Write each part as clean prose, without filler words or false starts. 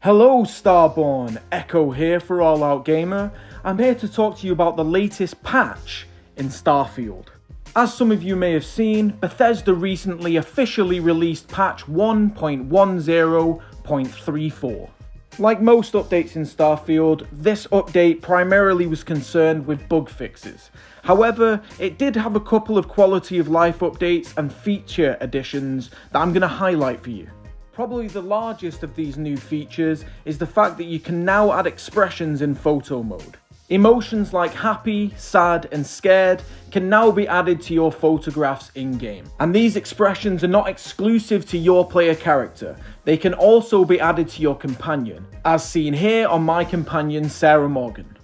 Hello Starborn, Echo here for All Out Gamer. I'm here to talk to you about the latest patch in Starfield. As some of you may have seen, Bethesda recently officially released patch 1.10.34. Like most updates in Starfield, this update primarily was concerned with bug fixes. However, it did have a couple of quality of life updates and feature additions that I'm going to highlight for you. Probably the largest of these new features is the fact that you can now add expressions in photo mode. Emotions like happy, sad and scared can now be added to your photographs in-game. And these expressions are not exclusive to your player character, they can also be added to your companion, as seen here on my companion Sarah Morgan.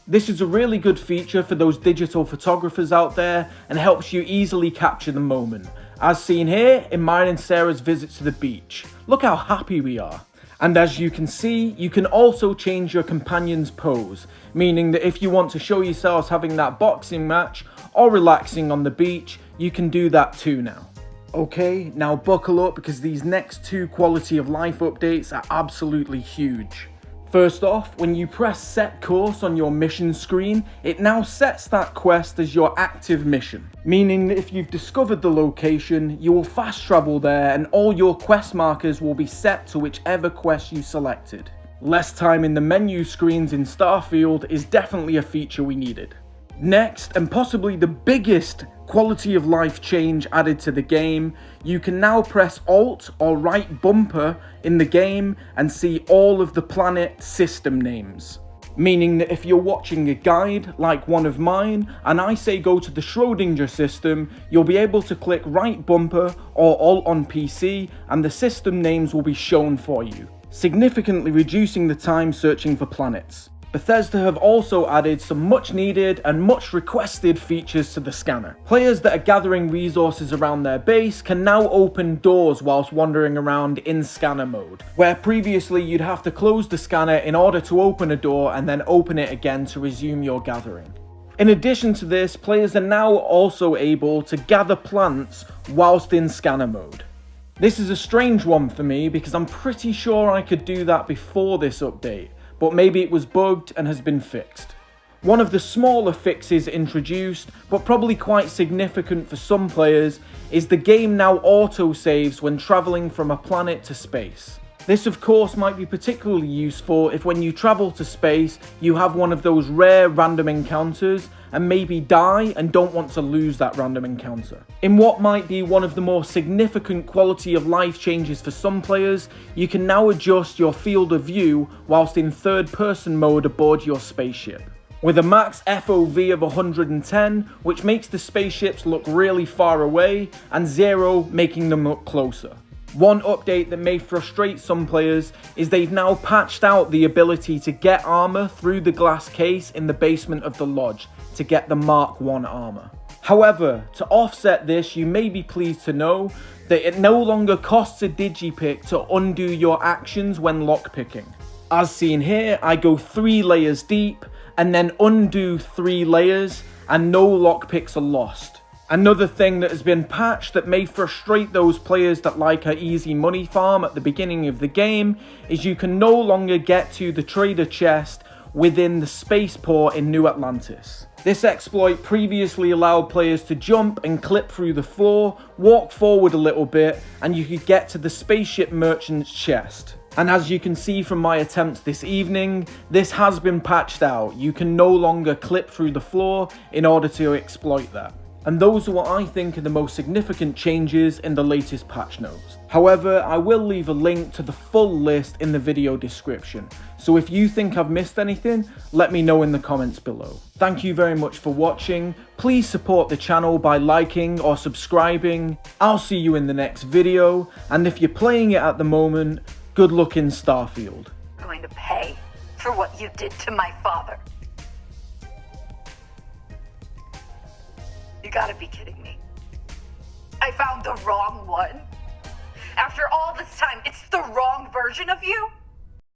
This is a really good feature for those digital photographers out there and helps you easily capture the moment, as seen here in mine and Sarah's visit to the beach. Look how happy we are. And as you can see, you can also change your companion's pose, meaning that if you want to show yourselves having that boxing match or relaxing on the beach, you can do that too now. Okay, now buckle up because these next two quality of life updates are absolutely huge. First off, when you press set course on your mission screen, it now sets that quest as your active mission, meaning that if you've discovered the location, you will fast travel there and all your quest markers will be set to whichever quest you selected. Less time in the menu screens in Starfield is definitely a feature we needed. Next, and possibly the biggest quality of life change added to the game, you can now press Alt or right bumper in the game and see all of the planet system names. Meaning that if you're watching a guide, like one of mine, and I say go to the Schrödinger system, you'll be able to click right bumper or Alt on PC and the system names will be shown for you, significantly reducing the time searching for planets. Bethesda have also added some much needed and much requested features to the scanner. Players that are gathering resources around their base can now open doors whilst wandering around in scanner mode, where previously you'd have to close the scanner in order to open a door and then open it again to resume your gathering. In addition to this, players are now also able to gather plants whilst in scanner mode. This is a strange one for me because I'm pretty sure I could do that before this update, but maybe it was bugged and has been fixed. One of the smaller fixes introduced, but probably quite significant for some players, is the game now auto-saves when travelling from a planet to space. This of course might be particularly useful if when you travel to space you have one of those rare random encounters and maybe die and don't want to lose that random encounter. In what might be one of the more significant quality of life changes for some players, you can now adjust your field of view whilst in third person mode aboard your spaceship. With a max FOV of 110, which makes the spaceships look really far away, and 0 making them look closer. One update that may frustrate some players is they've now patched out the ability to get armor through the glass case in the basement of the lodge to get the Mark 1 armor. However, to offset this, you may be pleased to know that it no longer costs a digipick to undo your actions when lockpicking. As seen here, I go 3 layers deep and then undo 3 layers and no lockpicks are lost. Another thing that has been patched that may frustrate those players that like an easy money farm at the beginning of the game is you can no longer get to the trader chest within the spaceport in New Atlantis. This exploit previously allowed players to jump and clip through the floor, walk forward a little bit, and you could get to the spaceship merchant's chest. And as you can see from my attempts this evening, this has been patched out. You can no longer clip through the floor in order to exploit that. And those are what I think are the most significant changes in the latest patch notes. However, I will leave a link to the full list in the video description, so if you think I've missed anything, let me know in the comments below. Thank you very much for watching. Please support the channel by liking or subscribing. I'll see you in the next video, and if you're playing it at the moment, good luck in Starfield. I'm going to pay for what you did to my father. You gotta be kidding me. I found the wrong one. After all this time, it's the wrong version of you?